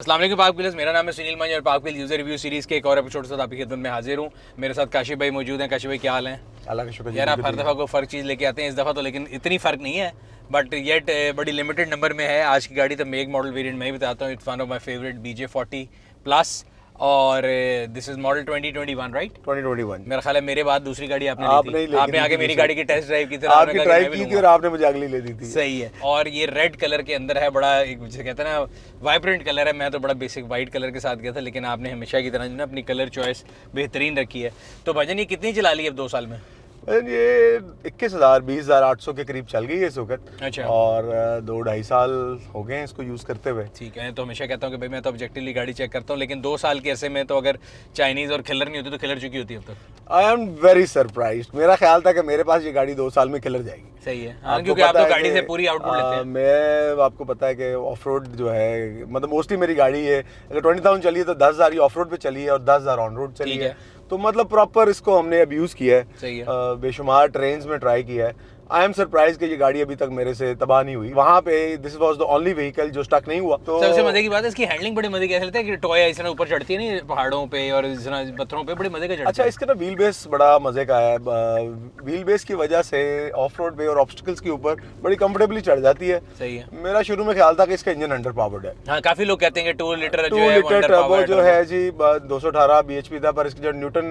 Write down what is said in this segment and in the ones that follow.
अस्सलाम वालेकुम पाक व्हीलर्स, मेरा नाम है सुनील मंज और पाक व्हील यूज़र रिव्यू सीरीज़ के एक और एपिसोड के साथ आपकी खिदमत में हाजिर हूँ। मेरे साथ काशिफ भाई मौजूद हैं। काशिफ भाई क्या हाल है? अल्लाह का शुक्र। यार आप हर दफ़ा को फ़र्क चीज़ लेके आते हैं, इस दफ़ा तो लेकिन इतनी फ़र्क नहीं है, बट येट बड़ी लिमिटेड नंबर में है आज की गाड़ी। तो मेक मॉडल वेरिएंट मैं ही बताता हूँ। It's one of my favourite BJ40 plus और दिस इज़ मॉडल 2021 राइट? 2021 मेरा ख्याल है मेरे बाद दूसरी गाड़ी आपने ली थी। लेकिन आपने आगे मेरी गाड़ी की टेस्ट ड्राइव की थी, आपने ड्राइव की थी और आपने मुझे अगली ले दी थी। सही है। और ये रेड कलर के अंदर है, बड़ा एक जिसे कहते हैं ना वाइब्रेंट कलर है। मैं तो बड़ा बेसिक वाइट कलर के साथ गया था, लेकिन आपने हमेशा की तरह जो ना अपनी कलर चॉइस बेहतरीन रखी है। तो भजन ये कितनी चला ली अब 2 साल में? ये 21,000 20,800 के करीब चल गई है इस वक्त। अच्छा। और 2-2.5 साल हो गए हैं इसको यूज़ करते हुए। ठीक है। तो हमेशा कहता हूँ कि भाई मैं तो ऑब्जेक्टिवली गाड़ी चेक करता हूँ, लेकिन 2 साल के अरसे में तो अगर चाइनीज़ और खिलर नहीं होती तो खिलर चुकी होती है अब तक। I am very surprised. मेरा ख्याल था कि मेरे पास ये गाड़ी 2 साल में खिलर जाएगी। सही है। हाँ, क्योंकि आप तो गाड़ी से पूरी आउटपुट लेते हैं। मैं आपको पता है कि ऑफ रोड जो है, मतलब मोस्टली मेरी गाड़ी है अगर 20,000 चली है तो 10,000 ही ऑफ रोड पे चली है और 10,000 ऑन रोड चली है। तो मतलब प्रॉपर इसको हमने अब्यूज़ किया है। सही है। बेशुमार ट्रेन्स में ट्राई किया है। आई एम सरप्राइज कि ये गाड़ी अभी तक मेरे से तबाह नहीं हुई। वहाँ पे this was the only vehicle जो स्टक नहीं हुआ। तो सबसे मजे की बात है इसकी हैंडलिंग बड़ी मजे की ऐसे लगता है कि टॉय इस तरह ऊपर चढ़ती है नहीं पहाड़ों पे और इस तरह पत्थरों पे, बड़े मजे का चढ़ती है। अच्छा, इसका ना व्हील बेस बड़ा मजे का है। व्हील बेस की वजह से ऑफ रोड पे और ऑब्स्टिकल्स के ऊपर बड़ी कंफर्टेबली चढ़ जाती है। सही है। मेरा शुरू में ख्याल था कि इसका इंजन अंडर पावर्ड है। हाँ, काफी लोग कहते हैं कि 2 लीटर 2 लीटर टर्बो जो है जी 218 bhp था, पर इसकी जो न्यूटन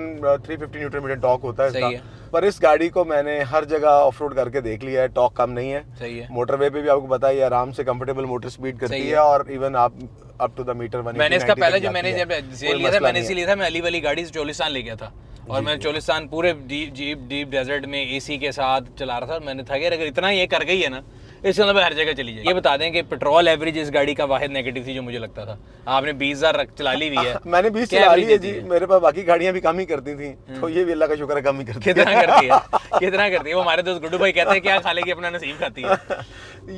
350 न्यूटन मीटर टॉर्क होता है सही इसका। पर इस गाड़ी को मैंने हर जगह ऑफ रोड करके देख लिया है, टॉर्क कम नहीं है। सही है। मोटरवे पे भी आपको पता है आराम से कंफर्टेबल मोटर स्पीड करती है और इवन आप अप टू द मीटर 180 मैंने इसका पहले जो मैंने जब लिया था, मैंने नहीं लिया था, मैं अली वाली गाड़ी से चोलिस्तान ले गया था और मैं चोलिस्तान पूरे डीप डेजर्ट में AC के साथ चला रहा था। मैंने था कि अगर इतना ये कर गई है ना, इसके मतलब हर जगह चली जाए। ये बता दें कि पेट्रोल एवरेज इस गाड़ी का वाहिद नेगेटिव थी जो मुझे लगता था। आपने 20,000 चला ली हुई है। मैंने 20 चला ली है जी। मेरे पास बाकी गाड़ियां भी कम ही करती थी, तो ये भी अल्लाह का शुक्र है कम ही करती है। कितना करती है? कितना करती है? वो हमारे दोस्त गुड्डू भाई कहते हैं क्या खा लेगी अपना नसीब खाती है।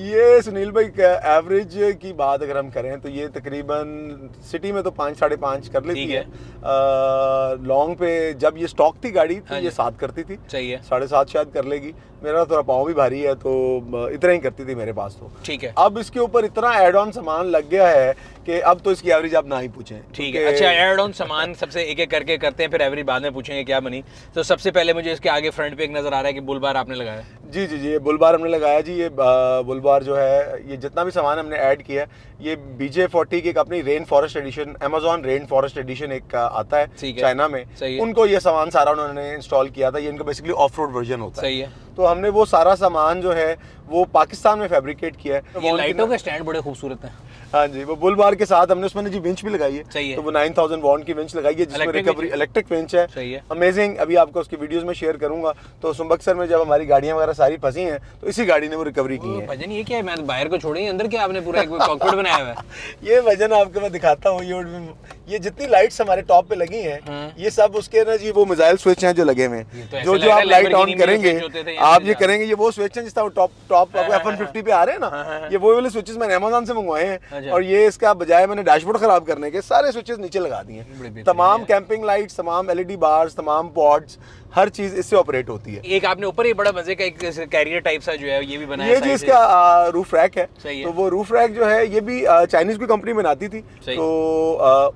ये सुनील भाई एवरेज की बात अगर हम करें तो ये तकरीबन सिटी में तो 5-5.5 कर लेती है। लॉन्ग पे जब ये स्टॉक थी गाड़ी तो ये 7 करती थी। सही है। 7.5 शायद कर लेगी। मेरा थोड़ा पाँव भी भारी है तो इतना ही करती थी मेरे पास तो। ठीक है। अब इसके ऊपर इतना एड ऑन सामान लग गया है कि अब तो इसकी एवरेज आप ना ही पूछें। ठीक है। अच्छा, एड ऑन सामान सबसे एक एक करके करते हैं, फिर एवरेज बाद में पूछेंगे क्या बनी। तो सबसे पहले मुझे इसके आगे फ्रंट पे एक नजर आ रहा है कि बुल बार आपने लगाया। जी जी जी, ये बुल बार हमने लगाया जी। ये बुल बार जो है, ये जितना भी सामान हमने ऐड किया है, ये BJ40 की एक अपनी rain forest edition, Amazon rain forest edition एक आता है चाइना में, उनको ये सामान सारा उन्होंने इंस्टॉल किया था। ये इनका बेसिकली ऑफ रोड वर्जन होता है। सही है। तो हमने वो सारा सामान जो है वो पाकिस्तान में फैब्रिकेट किया है। ये लाइटों के स्टैंड बड़े खूबसूरत हैं। हाँ जी, वो बुल बार के साथ हमने उसमें जी विंच भी लगाई है। सही है। तो वो 9000 वॉट की विंच लगाई है जिसमें रिकवरी इलेक्ट्रिक विंच है। सही है। अमेजिंग। अभी आपको उसकी वीडियोस में शेयर करूंगा। तो सुंबक्सर में जब हमारी गाड़ियां वगैरह सारी फंसी हैं तो इसी गाड़ी ने वो रिकवरी की है। भजन ये क्या है? मैं बाहर को छोड़ी अंदर क्या आपने पूरा एक कॉकपिट बनाया हुआ है? ये वजन आपको मैं दिखाता हूँ। ये जितनी लाइट्स हमारे टॉप पे लगी हैं, ये सब उसके ना जी वो मिसाइल स्विच हैं जो लगे हुए हैं। जो आप लाइट ऑन करेंगे, आप ये करेंगे, ये वो स्विच हैं जिस तरह टॉप F150 पे आ रहे हैं ना, ये वो वाले स्विचेस मैंने अमेज़न से मंगवाए हैं। और ये इसका बजाय मैंने डैशबोर्ड खराब करने के सारे स्विचेस नीचे लगा दिए हैं। तमाम कैंपिंग लाइट्स, तमाम LED बार्स, तमाम पॉड्स, हर चीज इससे ऑपरेट होती है। एक आपने ऊपर ही बड़ा मजे का एक कैरियर टाइप सा जो है ये भी बनाया। ये जी इसका रूफ रैक है। सही है। तो वो रूफ रैक जो है ये भी चाइनीज की कंपनी बनाती थी। तो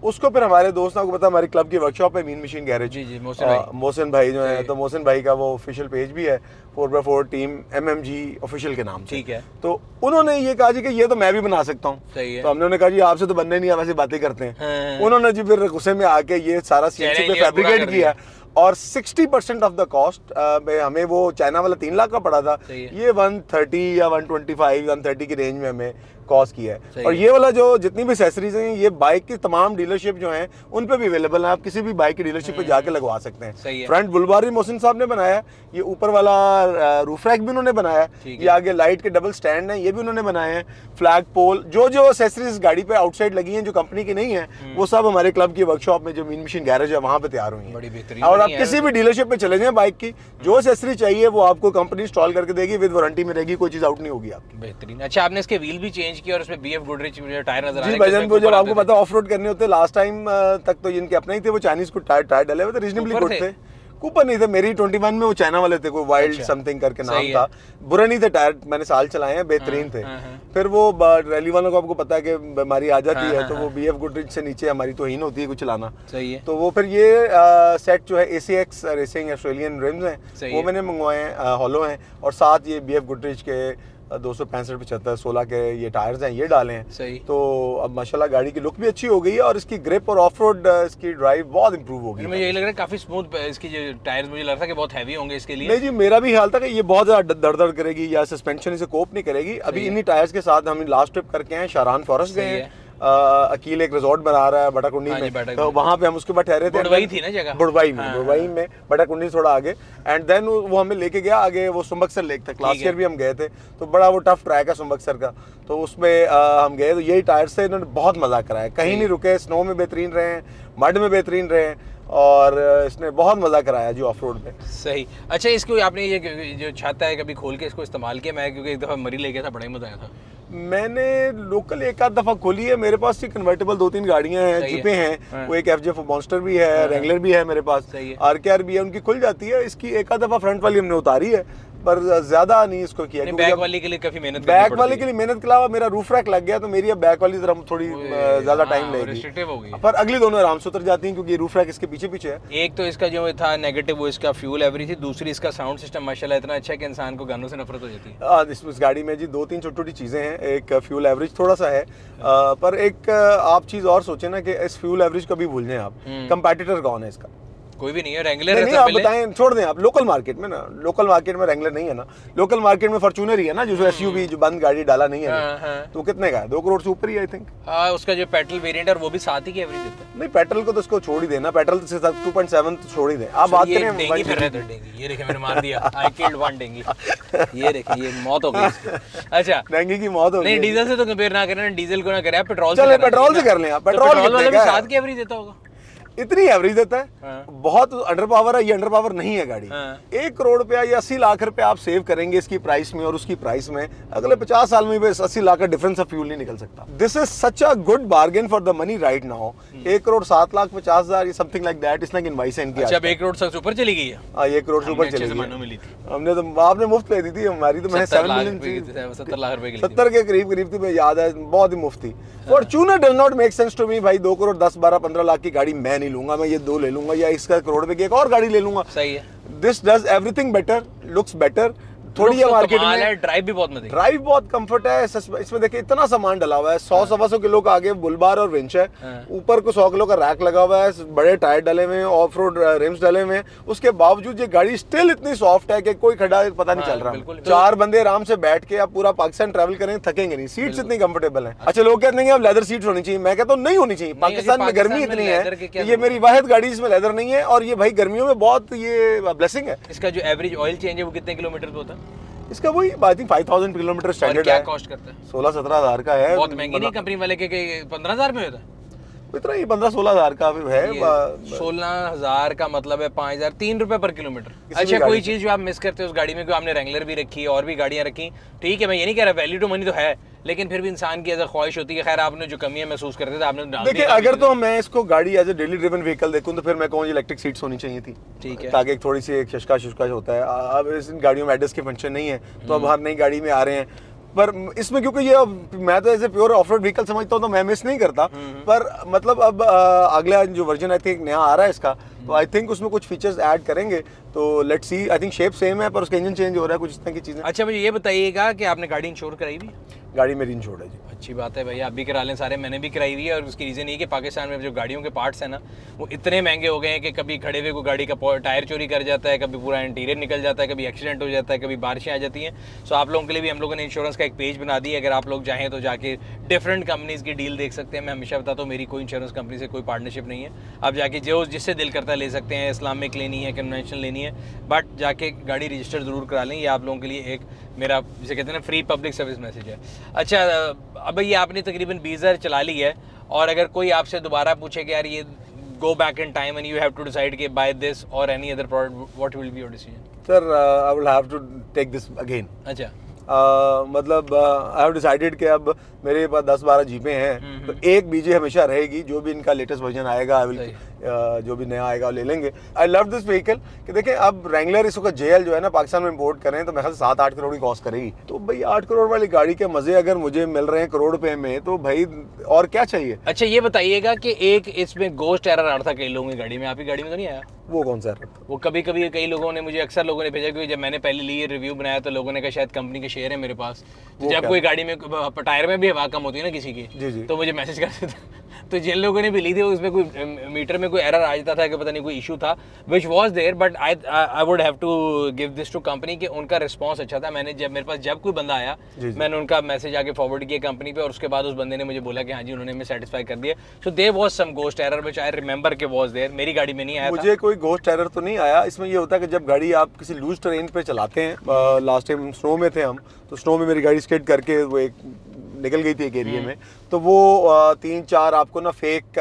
उसको फिर हमारे दोस्तों को पता, हमारे क्लब की वर्कशॉप है मीन मशीन गैरेज। जी जी, मोहसिन भाई जो है, तो मोहसिन भाई का वो ऑफिशियल पेज भी है 4x4 टीम MMG ऑफिशियल के नाम से। ठीक है। तो उन्होंने ये कहा जी कि ये तो मैं भी बना सकता हूँ। सही है। तो हमने कहा जी आपसे तो बनने नहीं, आप ऐसी बातें करते हैं। उन्होंने जी फिर गुस्से में आके ये सारा CNC पे फैब्रिकेट किया और 60% ऑफ द कॉस्ट हमें वो चाइना वाला 3 लाख का पड़ा था, ये 130 या 125 130 की रेंज में हमें कॉस्ट किया है। और ये वाला जो जितनी भी एक्सेसरीज हैं, ये बाइक की तमाम डीलरशिप जो हैं उन पे भी अवेलेबल है। आप किसी भी बाइक की डीलरशिप पे जाके लगवा सकते हैं। फ्रंट बुलबार भी मोहसिन साहब ने बनाया है। ये ऊपर वाला रूफ रैक भी उन्होंने बनाया है। ये आगे लाइट के डबल स्टैंड हैं, ये भी उन्होंने बनाए हैं। फ्लैग पोल, जो एक्सेसरीज गाड़ी पे आउटसाइड लगी हैं जो कंपनी की नहीं है, वो सब हमारे क्लब की वर्कशॉप में जो मीन मशीन गैरेज है वहाँ पे तैयार हुई है। और आप किसी भी डीलरशिप पे चले जाएं, बाइक की जो एक्सेसरी चाहिए वो आपको कंपनी इंस्टॉल करके देगी, विद वारंटी में रहेगी, कोई चीज आउट नहीं होगी आपकी। बेहतरीन। अच्छा, आपने इसके व्हील भी चेंज किया और उसमें BF गुडरिच टायर नजर आ रहे हैं। जी भजन को जब आपको पता ऑफ रोड करने होते लास्ट टाइम तक तो इनके अपने ही थे, वो चाइनीज को टायर डले हुए थे, रीजनेबली गुड थे। कूपर नहीं थे, मेरी 21 में वो चाइना वाले थे, कोई वाइल्ड समथिंग करके नाम था। बुरा नहीं था, टायर मैंने साल चलाए हैं, बेहतरीन थे। फिर वो रैली वालों को आपको पता है कि बीमारी आ जाती है, तो वो BF गुडरिच से नीचे हमारी तौहीन होती है कुछ चलाना। सही है। तो वो फिर ये सेट जो है ACX रेसिंग ऑस्ट्रेलियन रिम्स हैं, वो मैंने मंगवाए हैं, हॉलो हैं, और साथ ये BF गुडरिच के 265-75 16 के ये टायर्स हैं, ये डाले हैं। सही। तो अब माशाल्लाह गाड़ी की लुक भी अच्छी हो गई है और इसकी ग्रिप और ऑफ रोड इसकी ड्राइव बहुत इंप्रूव हो गई है। मुझे यही लग रहा है काफी स्मूथ इसकी जो टायर्स, मुझे लग रहा था कि बहुत हैवी होंगे इसके लिए। नहीं जी, मेरा भी ख्याल था कि ये बहुत ज्यादा दर्द करेगी या सस्पेंशन इसे कोप नहीं करेगी। अभी इन्हीं टायर्स के साथ हम लास्ट ट्रिप करके हैं, शारान फॉरेस्ट गए हैं, अकील एक रिजॉर्ट बना रहा है बटाकुंडी में, तो वहाँ पे हम उसके बाद ठहरे थे। बुड़वाई थी ना जगह, बुड़वाई में बटाकुंडी थोड़ा आगे, एंड देन वो हमें लेके गया आगे, वो सुंबक्सर लेक था, लास्ट ईयर भी हम गए थे, तो बड़ा वो टफ ट्रैक है सुंबक्सर का, तो उसमें हम गए, तो यही टायर से इन्होंने बहुत मजा कराया, कहीं नहीं रुके, स्नो में बेहतरीन रहे हैं, मड में बेहतरीन रहे हैं, और इसने बहुत मजा कराया जी ऑफ रोड में। सही। अच्छा, इसको आपने ये जो छाता है कभी खोल के इसको इस्तेमाल किया? मैं क्योंकि एक दफा मरी ले गया था, बड़ा ही मजा आया था। मैंने लोकल एक आध दफा खोली है, मेरे पास कन्वर्टेबल 2-3 गाड़ियां हैं, जीपें हैं, वो एक FJ मॉन्स्टर भी है, रेंगलर भी है मेरे पास, RKR भी है, उनकी खुल जाती है। इसकी एक आध दफा फ्रंट वाली हमने उतारी है, पर ज्यादा नहीं इसको किया, क्योंकि बैक वाले के लिए काफी मेहनत, बैक वाले के लिए मेहनत के अलावा मेरा रूफ रैक लग गया, तो मेरी अब बैक वाली तरफ थोड़ी ज्यादा टाइम लगेगी, पर अगली दोनों आराम से उतर जाती हैं, क्योंकि रूफ रैक इसके पीछे पीछे है। एक तो इसका जो था नेगेटिव, वो इसका फ्यूल एवरेज थी, दूसरी इसका साउंड सिस्टम माशाल्लाह इतना अच्छा है कि इंसान को गानों से नफरत हो जाती है। इस गाड़ी में जी 2-3 छोटी छोटी चीजें हैं, एक फ्यूल एवरेज थोड़ा सा है, पर एक आप चीज और सोचे ना कि इस फ्यूल एवरेज को भी भूल जाएं आप, कंपेटिटर कौन है इसका? कोई भी नहीं है। रेंगलर नहीं, आप बताएं, छोड़ दें आप लोकल मार्केट में ना, लोकल मार्केट में रेंगलर नहीं है ना, लोकल मार्केट में फॉर्च्यूनर ही है ना, जो SUV जो बंद गाड़ी डाला नहीं है, तो कितने का है? 2 करोड़ से ऊपर ही आई थिंक। उसका जो पेट्रोल वेरिएंट है वो भी 7 ही की एवरेज देता है। नहीं, पेट्रोल को तो इसको छोड़ ही देना, पेट्रोल से 2.7 तो छोड़ ही दें। आप बात करें डेंगी फिर रहे थे, डेंगी ये देखिए मैंने मार दिया, आई किल्ड वन डेंगी, ये देखिए ये मौत हो गई इसकी। अच्छा, डेंगी की मौत हो गई। नहीं, डीजल से तो कंपेयर ना करें, डीजल को ना करें, पेट्रोल चले पेट्रोल से कर लें आप। पेट्रोल वाला भी 7 की एवरेज देता होगा, इतनी एवरेज देता है, बहुत अंडर पावर है। ये अंडर पावर नहीं है गाड़ी। 1 करोड़ रुपया या 80 लाख रुपया आप सेव करेंगे इसकी प्राइस में और उसकी प्राइस में, अगले 50 साल में भी 80 लाख का डिफरेंस ऑफ फ्यूल नहीं निकल सकता। This is such a good bargain for the money right now. 1 crore 7 lakh 50 हजार समथिंग लाइक दैट, इसने इनवाइस है इनकी। अच्छा, 1 करोड़ से ऊपर चली गई है। हाँ, 1 करोड़ से ऊपर चली गई। हमने तो आपने मुफ्त ले दी थी, हमारी तो मैंने 7 मिलियन 70 लाख रुपए की 70 के करीब थी, मुझे याद है, बहुत ही मुफ्त थी। Fortuner does not make sense to me भाई। 2 करोड़ 10 12 15 लाख की गाड़ी मैं नहीं लूंगा, मैं ये 2 ले लूंगा, या इसका करोड़ रुपए की एक और गाड़ी ले लूंगा। सही है। This does everything better, looks better, थोड़ी है मार्केट में, ड्राइव भी बहुत मजे, ड्राइव बहुत कंफर्ट है। इसमें देखिए इतना सामान डला हुआ है, 100-125 किलो का आगे बुल बार और विंच है, ऊपर को 100 किलो का रैक लगा हुआ है, बड़े टायर डले हुए हैं, ऑफ रोड रिम्स डले हुए हैं, उसके बावजूद ये गाड़ी स्टिल इतनी सॉफ्ट है कि कोई खड़ा पता नहीं चल रहा। 4 बंदे आराम से बैठ के आप पूरा पाकिस्तान ट्रैवल करेंगे, थकेंगे नहीं, सीट्स इतनी कंफर्टेबल है। अच्छा, लोग कहते हैं अब लेदर सीट्स होनी चाहिए, मैं कहता हूँ नहीं होनी चाहिए। पाकिस्तान में गर्मी इतनी है कि ये मेरी वाहिद गाड़ी जिसमें लेदर नहीं है, और ये भाई गर्मियों में बहुत ये ब्लेसिंग है। इसका जो एवरेज ऑयल चेंज है वो कितने किलोमीटर पे होता है? इसका वही आई थिंक 5000 किलोमीटर स्टैंडर्ड है। क्या कॉस्ट करता है? 16-17 हजार का है, बहुत महंगी नहीं, कंपनी वाले के 15,000 में होता है इतना ही, 15-16 हजार का भी है। 16,000 का मतलब है 5,000, 3 रुपए पर किलोमीटर। अच्छा, कोई चीज जो आप मिस करते हो उस गाड़ी में, क्यों आपने रेंगलर भी रखी और भी गाड़ियां रखी, ठीक है, मैं ये नहीं कह रहा वैल्यू टू मनी तो है, लेकिन फिर भी इंसान की ऐसा ख्वाहिश होती है। खैर, आपने जो कमियां महसूस करते थे आपने डाल दी। देखिए, अगर तो मैं इसको गाड़ी as a daily driven vehicle देखूं तो फिर मैं कहूँ इलेक्ट्रिक सीट्स होनी चाहिए थी, ठीक है, ताकि थोड़ी सी एक शशका होता है। अब इस गाड़ियों में एडस के फंक्शन नहीं है, तो अब हर नई गाड़ी में आ रहे हैं, पर इसमें क्योंकि ये मैं तो ऐसे प्योर ऑफ रोड व्हीकल समझता हूँ, तो मैं मिस नहीं करता। पर मतलब अब अगला जो वर्जन आई थिंक नया आ रहा है इसका, तो आई थिंक उसमें कुछ फीचर्स ऐड करेंगे, तो let's see. I think shape same है, पर उसका इंजन चेंज हो रहा है, कुछ इस तरह की चीजें। अच्छा, मुझे ये बताइएगा कि आपने गाड़ी इंश्योर कराई भी? गाड़ी मेरी इंश्योर्ड है जी। अच्छी बात है भाई, आप भी करा लें, सारे मैंने भी कराई हुई है। और उसकी रीज़न ये कि पाकिस्तान में जो गाड़ियों के पार्ट्स हैं ना, वो इतने महंगे हो गए हैं कि कभी खड़े हुए कोई गाड़ी का टायर चोरी कर जाता है, कभी पूरा इंटीरियर निकल जाता है, कभी एक्सीडेंट हो जाता है, कभी बारिशें आ जाती हैं। सो आप लोगों के लिए भी हम लोगों ने इंश्योरेंस का एक पेज बना दिया, अगर आप लोग चाहें तो जाके डिफरेंट कंपनीज़ की डील देख सकते हैं। मैं हमेशा बताता हूँ, मेरी कोई इंश्योरेंस कंपनी से कोई पार्टनरशिप नहीं है, आप जाके जो जिससे दिल करता है ले सकते हैं। इस्लामिक लेनी है, कन्वेंशनल लेनी है, बट जाके गाड़ी रजिस्टर ज़रूर करा लें। ये आप लोगों के लिए एक मेरा जिसे कहते हैं ना फ्री पब्लिक सर्विस मैसेज है। अच्छा, अब ये आपने तकरीबन 20,000 चला ली है, और अगर कोई आपसे दोबारा पूछे कि यार ये go back in time and you have to decide कि बाय दिस और any other product, what will be your decision? Sir, I will have to take this again. अच्छा, मतलब आई हैव डिसाइडेड कि अब मेरे पास 10-12 जीपें हैं, तो एक बीजे हमेशा रहेगी, जो भी इनका लेटेस्ट वर्जन आएगा आई विल जो भी नया आएगा ले लेंगे। आई लव दिस व्हीकल कि देखें अब रेंगलर इसका जेएल जो है ना पाकिस्तान में इंपोर्ट करें तो मेरे ख्याल 7-8 करोड़ की कॉस्ट करेगी, तो भाई 8 करोड़ वाली गाड़ी के मजे अगर मुझे मिल रहे हैं करोड़ रुपए में, तो भाई और क्या चाहिए। अच्छा ये बताइएगा कि एक इसमें गोस्ट एरर आ रहा था कई लोगों की गाड़ी में, आपकी गाड़ी में तो नहीं आया? वो कौन सा है? वो कभी कभी कई लोगों ने मुझे, अक्सर लोगों ने भेजा, क्योंकि जब मैंने पहले लिए रिव्यू बनाया तो लोगों ने कहा शायद कंपनी के शेयर है मेरे पास, तो जब कोई गाड़ी में टायर में भी हवा कम होती है ना किसी की, जी जी, तो मुझे मैसेज करते थे तो जिन लोगों ने भी ली थी उसमें कोई मीटर में कोई एरर आ जाता था कि पता नहीं कोई इशू था which was there, but I would have to give this to company कि उनका रिस्पॉन्स अच्छा था। मैंने जब मेरे पास जब कोई बंदा आया मैंने उनका मैसेज आके फॉरवर्ड किया कंपनी पे, और उसके बाद उस बंदे ने मुझे बोला कि हाँ जी उन्होंने हमें सेटिस्फाई कर दिया। So there was some ghost error which I remember के वाज देयर, मेरी गाड़ी में नहीं आया मुझे कोई गोस्ट एरर तो नहीं आया। इसमें ये होता है कि जब गाड़ी आप किसी लूज ट्रेन पे चलाते हैं, लास्ट टाइम स्नो में थे हम, तो स्नो में मेरी गाड़ी स्किड करके वो एक निकल गई थी एक एरिया में, तो वो 3-4 आपको ना फेक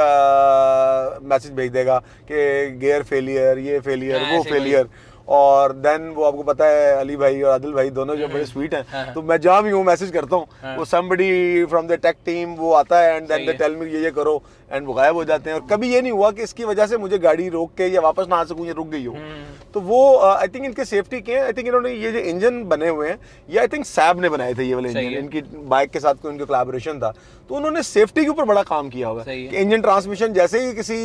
मैसेज भेज देगा कि गियर फेलियर, ये फेलियर, वो फेलियर, और देन वो आपको पता है अली भाई और आदिल भाई दोनों जो बड़े स्वीट हैं, तो मैं जहाँ भी हूँ मैसेज करता हूँ, वो somebody from the tech team वो आता है and then they tell me ये करो, एंड वो गायब हो जाते हैं। और कभी ये नहीं हुआ कि इसकी वजह से मुझे गाड़ी रोक के या वापस ना आ सकूँ या रुक गई हो। तो वो आई थिंक इनके सेफ्टी के, आई थिंक इन्होंने ये जो इंजन बने हुए हैं ये आई थिंक सैब ने बनाए थे ये वाले इंजन, इनकी बाइक के साथ कोई इनका कोलैबोरेशन था, तो उन्होंने सेफ्टी के ऊपर बड़ा काम किया हुआ है कि इंजन ट्रांसमिशन जैसे ही किसी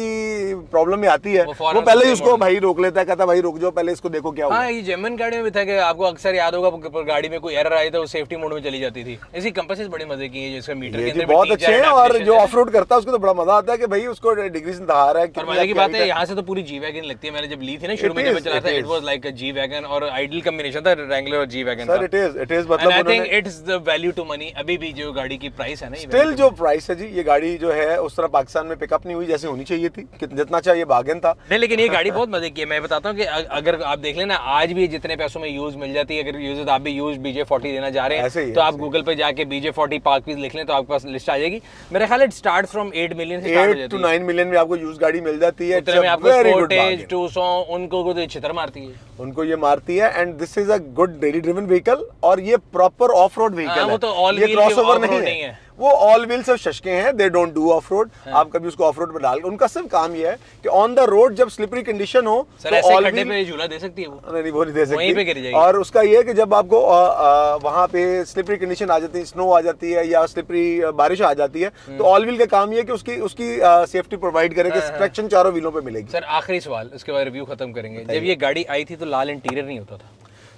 प्रॉब्लम में आती है वो पहले ही उसको भाई रोक लेता है, कहता है भाई रुक जाओ पहले इसको देखो क्या हुआ। हाँ, ये जेमन गाड़ी में भी था कि आपको अक्सर याद होगा गाड़ी में कोई एरर आई तो वो सेफ्टी मोड में चली जाती थी। ऐसी कंपसेस बड़े मजे की है जिसका मीटर के अंदर बहुत अच्छे हैं, और जो ऑफ रोड करता है उसको तो बड़ा मजा आता है कि भाई उसको डिग्री से दिखा रहा है। और मजे की बात है यहाँ से तो पूरी जी वैगन लगती है, मैंने जब ली थी ना शुरू में जब चला था it was like a G wagon, और आइडियल कॉम्बिनेशन था रेंगलर और जी वैगन का। सर इट इज मतलब I think it's the value to money. अभी भी जो गाड़ी की प्राइस है ना, स्टिल जो प्राइस है जी, ये गाड़ी जो है उस तरह पाकिस्तान में पिकअप नहीं हुई जैसे होनी चाहिए थी, जितना चाहिए बार्गेन था। नहीं लेकिन ये गाड़ी बहुत मजे की है। मैं बताता हूँ कि अगर आप देख लेना आज भी जितने पैसों में यूज मिल जाती है, अगर यूज आप भी यूज BJ40 देना जा रहे हैं तो आप गूगल पे जाके BJ40 पार्क पीस लिख लें तो आपके पास लिस्ट आ जाएगी। मेरे ख्याल इट स्टार्ट फ्रॉम 8 मिलियन से स्टार्ट हो जाती है, 8 to 9 मिलियन में आपको यूज गाड़ी मिल जाती है। उतने में आपको स्पोर्टेज 200 उनको को तो छितर मारती है, उनको ये मारती है। And this is a good daily driven vehicle, और ये प्रॉपर ऑफ रोड व्हीकल है, वो तो ऑल ये क्रॉसओवर नहीं है, वो ऑल व्हील सिर्फ शशके हैं, they don't do of road. आप कभी उसको ऑफ रोड पर डाल, उनका सिर्फ काम ये है कि ऑन द रोड जब स्लिपरी कंडीशन हो तो ऑल व्हील पे झूला दे सकती है वो, नहीं वो नहीं दे सकती, वहीं पे गिर जाएगी। और उसका ये है कि जब आपको वहां पे स्लिपरी कंडीशन आ जाती है, स्नो आ जाती है या स्लिपरी बारिश आ जाती है, तो ऑल व्हील का काम ये है कि उसकी सेफ्टी प्रोवाइड करे कि ट्रैक्शन चारों व्हीलों पे मिलेगी। सर आखिरी सवाल, उसके बाद रिव्यू खत्म करेंगे। जब ये गाड़ी आई थी तो लाल इंटीरियर नहीं होता था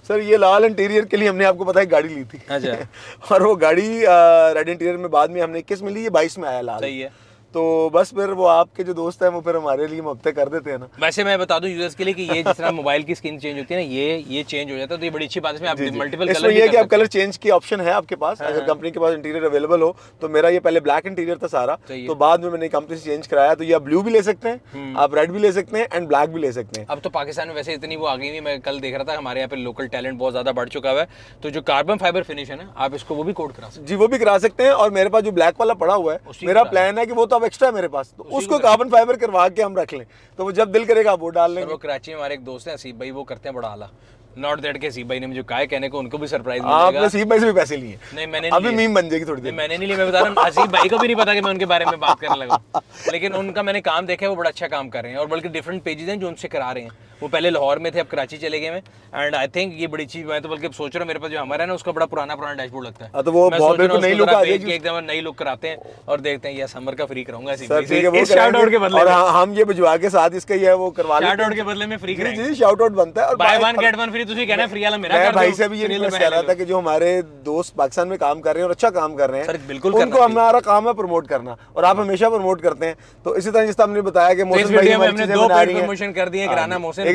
सर, ये लाल इंटीरियर के लिए हमने आपको पता है गाड़ी ली थी। अच्छा। और वो गाड़ी रेड इंटीरियर में बाद में हमने 21 में ली, ये 22 में आया लाल। सही है। तो बस फिर वो आपके जो दोस्त हैं वो फिर हमारे लिए मुफ्त कर देते हैं ना। वैसे मैं बता दूं यूजर्स के लिए कि ये जिस तरह मोबाइल की स्क्रीन चेंज होती है ना, ये चेंज हो जाता है, तो ये बड़ी अच्छी बात है। इसमें आप मल्टीपल कलर ये है कि आप कलर चेंज की ऑप्शन है आपके पास, अगर कंपनी के पास इंटीरियर अवेलेबल हो। तो मेरा ये पहले ब्लैक इंटीरियर था सारा, तो बाद में मैंने कंपनी से चेंज कराया, तो ये आप ब्लू भी ले सकते हैं, आप रेड भी ले सकते हैं एंड ब्लैक भी ले सकते हैं। अब तो पाकिस्तान में वैसे इतनी वो आ गई नहीं, मैं कल देख रहा था हमारे यहाँ पे लोकल टैलेंट बहुत ज्यादा बढ़ चुका है, तो जो कार्बन फाइबर फिनिश है ना, आप इसको वो भी कोड करा सकते हैं। जी वो भी करा सकते हैं, और मेरे पास जो ब्लैक वाला पड़ा हुआ है मेरा प्लान है कि वो तो अब एक्स्ट्रा है मेरे पास, तो उसको कार्बन फाइबर करवा के हम रख लें, तो वो जब दिल करेगा वो डाल लेंगे। वो कराची में हमारे एक दोस्त हैं असीब भाई, वो करते हैं बड़ा आला। नॉट दैट के असीब भाई ने मुझे कहा है कहने को, उनको भी सरप्राइज मिलेगा। आपने असीब भाई से भी पैसे लिए? नहीं मैंने अभी मीम बन जाएगी थोड़ी देर। मैंने नहीं लिए, मैं बता रहा हूँ असीब भाई को भी नहीं पता कि मैं उनके बारे में बात करने लगा, लेकिन उनका मैंने काम देखा है, वो बड़ा अच्छा काम कर रहे हैं, और बल्कि डिफरेंट पेजेस हैं जो उनसे करा रहे हैं। वो पहले लाहौर में थे, अब कराची चले गए हैं, एंड आई थिंक ये बड़ी चीज। मैं तो बल्कि सोच रहा हूँ मेरे पास जो हमारा है ना उसका बड़ा पुराना डैशबोर्ड लगता है, तो वो बहुत नई लुक आ जाएगी, एकदम नई लुक कराते हैं और देखते हैं ये समर का फ्री कराऊंगा इस शाउट आउट के बदले, और हम ये भिजवा के साथ इसका ये वो करवा लेंगे, शाउट आउट के बदले में फ्री करेंगे। जी शाउट आउट बनता है, और by one get one free तुसी कहना फ्री वाला मेरा कर दो। भाई से भी ये रिक्वेस्ट कर रहा था कि जो हमारे दोस्त पाकिस्तान में काम कर रहे हैं और अच्छा काम कर रहे हैं, सर बिल्कुल उनको हमारा काम है प्रमोट करना, और आप हमेशा प्रमोट करते हैं। तो इसी तरह जिस हमने बताया कि मोहसिन भाई हमने 2 पेड प्रमोशन कर दिए, एक राना मोहसिन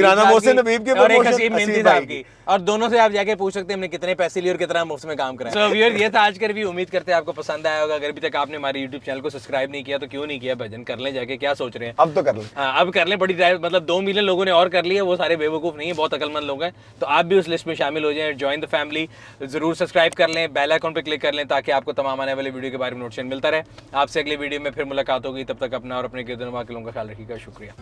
नबीब के और एक हसीब मेहंदी साहब की, और दोनों से आप जाके पूछ सकते हैं हमने कितने पैसे लिए और कितना मुफ्त में काम कराया। सो व्यूअर्स ये था आज का रिव्यू, उम्मीद करते हैं आपको पसंद आया होगा। अगर अभी तक आपने हमारे YouTube चैनल को सब्सक्राइब नहीं किया तो क्यों नहीं किया, भजन कर लें जाके, क्या सोच रहे हैं? अब तो कर लें। हाँ अब कर लें, बड़ी मतलब 2 मिलियन लोगों ने और कर लिया, वो सारे बेवकूफ़ नहीं है, बहुत अकलमंद लोग हैं, तो आप भी उस लिस्ट में शामिल हो जाएं, ज्वाइन द फैमिली। जरूर सब्सक्राइब कर लें, बेल आइकन पे क्लिक कर लें ताकि आपको तमाम आने वाले वीडियो के बारे में नोटिफिकेशन मिलता रहे। आपसे अगली वीडियो में फिर मुलाकात होगी, तब तक अपना और अपने गिरदनवा के लोगों का ख्याल रखिएगा। शुक्रिया।